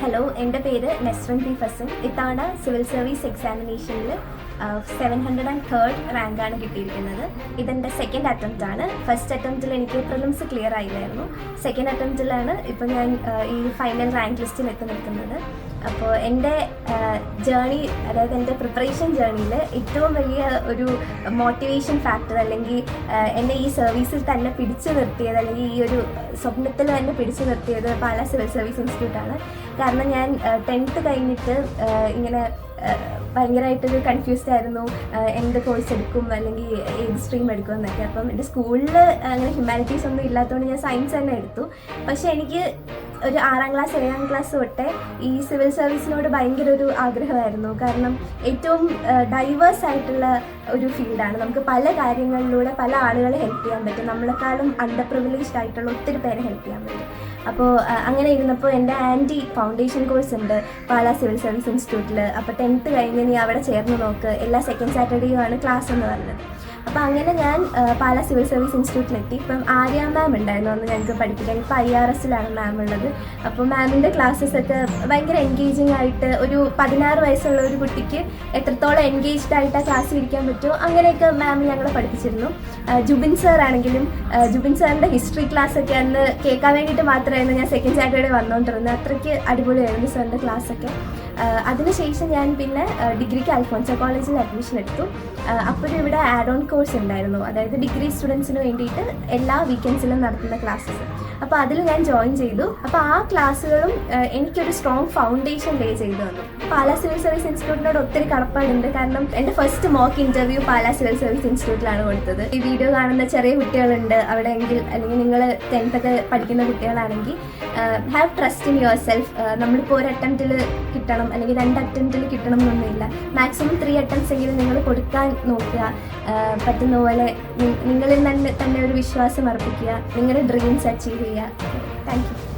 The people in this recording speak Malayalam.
ഹലോ, എൻ്റെ പേര് നെസ്റിൻ പി ഫസൻ. ഇത്തവണ സിവിൽ സർവീസ് എക്സാമിനേഷനിൽ 703rd റാങ്കാണ് കിട്ടിയിരിക്കുന്നത്. ഇതെൻ്റെ സെക്കൻഡ് അറ്റംപ്റ്റ് ആണ്. ഫസ്റ്റ് അറ്റംപ്റ്റിൽ എനിക്ക് പ്രിലിംസ് ക്ലിയർ ആയില്ലായിരുന്നു. സെക്കൻഡ് അറ്റംപ്റ്റിലാണ് ഇപ്പോൾ ഞാൻ ഈ ഫൈനൽ റാങ്ക് ലിസ്റ്റിൽ എത്തി നിൽക്കുന്നത്. അപ്പോൾ എൻ്റെ ജേണി, അതായത് എൻ്റെ പ്രിപ്പറേഷൻ ജേണിയിൽ ഏറ്റവും വലിയ ഒരു മോട്ടിവേഷൻ ഫാക്ടർ, അല്ലെങ്കിൽ എന്നെ ഈ സർവീസിൽ തന്നെ പിടിച്ചു നിർത്തിയത്, അല്ലെങ്കിൽ ഈ ഒരു സ്വപ്നത്തിൽ തന്നെ പിടിച്ചു നിർത്തിയത് പാലാ സിവിൽ സർവീസ് ഇൻസ്റ്റിറ്റ്യൂട്ടാണ്. കാരണം ഞാൻ 10th കഴിഞ്ഞിട്ട് ഇങ്ങനെ ഭയങ്കരമായിട്ടൊരു കൺഫ്യൂസ്ഡ് ആയിരുന്നു, എന്ത് കോഴ്സ് എടുക്കും അല്ലെങ്കിൽ ഏത് സ്ട്രീം എടുക്കും എന്നൊക്കെ. അപ്പം എൻ്റെ സ്കൂളിൽ അങ്ങനെ ഹ്യൂമാനിറ്റീസ് ഒന്നും ഇല്ലാത്തതുകൊണ്ട് ഞാൻ സയൻസ് തന്നെ എടുത്തു. പക്ഷേ എനിക്ക് ഒരു 6ാം ക്ലാസ് 7ാം ക്ലാസ് തൊട്ടേ ഈ സിവിൽ സർവീസിനോട് ഭയങ്കര ഒരു ആഗ്രഹമായിരുന്നു. കാരണം ഏറ്റവും ഡൈവേഴ്സ് ആയിട്ടുള്ള ഒരു ഫീൽഡാണ്. നമുക്ക് പല കാര്യങ്ങളിലൂടെ പല ആളുകളെ ഹെൽപ്പ് ചെയ്യാൻ പറ്റും. നമ്മളെക്കാളും അണ്ടർ പ്രിവിലേജ്ഡ് ആയിട്ടുള്ള ഒത്തിരി പേരെ ഹെൽപ്പ് ചെയ്യാൻ പറ്റും. അപ്പോൾ അങ്ങനെ ഇരുന്നപ്പോൾ എൻ്റെ ആൻറ്റി ഫൗണ്ടേഷൻ കോഴ്സ് ഉണ്ട് പാലാ സിവിൽ സർവീസ് ഇൻസ്റ്റിറ്റ്യൂട്ടിൽ. അപ്പോൾ 10th കഴിഞ്ഞ് നീ അവിടെ ചേർന്ന് നോക്ക്, എല്ലാ സെക്കൻഡ് സാറ്റർഡേയുമാണ് ക്ലാസ് എന്ന് പറഞ്ഞത്. അപ്പോൾ അങ്ങനെ ഞാൻ പാലാ സിവിൽ സർവീസ് ഇൻസ്റ്റിറ്റ്യൂട്ടിലെത്തി. ഇപ്പം ആര്യ മാം ഉണ്ടായിരുന്നു അന്ന് ഞങ്ങൾക്ക് പഠിപ്പിക്കാൻ. ഇപ്പോൾ IRSലാണ് മാം ഉള്ളത്. അപ്പോൾ മാമിൻ്റെ ക്ലാസ്സസൊക്കെ ഭയങ്കര എൻഗേജിങ് ആയിട്ട്, ഒരു 16 വയസ്സുള്ള ഒരു കുട്ടിക്ക് എത്രത്തോളം എൻഗേജ്ഡ് ആയിട്ട് ആ ക്ലാസ്സിൽ ഇരിക്കാൻ പറ്റുമോ അങ്ങനെയൊക്കെ മാം ഞങ്ങളെ പഠിപ്പിച്ചിരുന്നു. ജുബിൻ സാർ ആണെങ്കിലും, ജുബിൻ സാറിൻ്റെ ഹിസ്റ്ററി ക്ലാസ്സൊക്കെ അന്ന് കേൾക്കാൻ വേണ്ടിയിട്ട് മാത്രമായിരുന്നു ഞാൻ സെക്കൻഡ് സാറ്റർഡേ വന്നുകൊണ്ടിരുന്നത്. അത്രയ്ക്ക് അടിപൊളിയായിരുന്നു സാറിൻ്റെ ക്ലാസ്സൊക്കെ. അതിനുശേഷം ഞാൻ പിന്നെ ഡിഗ്രിക്ക് അൽഫോൺസ കോളേജിൽ അഡ്മിഷൻ എടുത്തു. അപ്പോഴും ഇവിടെ ആഡ് ഓൺ കോഴ്സ് ഉണ്ടായിരുന്നു, അതായത് ഡിഗ്രി സ്റ്റുഡൻസിന് വേണ്ടിയിട്ട് എല്ലാ വീക്കെൻഡ്സിലും നടത്തുന്ന ക്ലാസ്സസ്. അപ്പോൾ അതിൽ ഞാൻ ജോയിൻ ചെയ്തു. അപ്പോൾ ആ ക്ലാസ്സുകളും എനിക്കൊരു സ്ട്രോങ് ഫൗണ്ടേഷൻ ലേ ചെയ്തു തന്നു. പാലാ സിവിൽ സർവീസ് ഇൻസ്റ്റിറ്റ്യൂട്ടിനോട് ഒത്തിരി കടപ്പാടുണ്ട്. കാരണം എൻ്റെ first mock interview Pala civil service ഇൻസ്റ്റിറ്റ്യൂട്ടിലാണ് കൊടുത്തത്. ഈ വീഡിയോ കാണുന്ന ചെറിയ കുട്ടികളുണ്ട് അവിടെ എങ്കിൽ, അല്ലെങ്കിൽ നിങ്ങൾ 10th ഒക്കെ പഠിക്കുന്ന കുട്ടികളാണെങ്കിൽ have trust in your self. നമ്മളിപ്പോൾ ഒരു അറ്റംപ്റ്റിൽ കിട്ടണം അല്ലെങ്കിൽ 2 അറ്റംപ്റ്റിൽ കിട്ടണം എന്നൊന്നുമില്ല. മാക്സിമം 3 അറ്റംപ്റ്റ്സ് എങ്കിലും നിങ്ങൾ കൊടുക്കാൻ നോക്കുക. പറ്റുന്ന പോലെ നിങ്ങളിൽ തന്നെ ഒരു വിശ്വാസം അർപ്പിക്കുക. നിങ്ങളുടെ ഡ്രീംസ് അച്ചീവ് ചെയ്യുക. Thank you.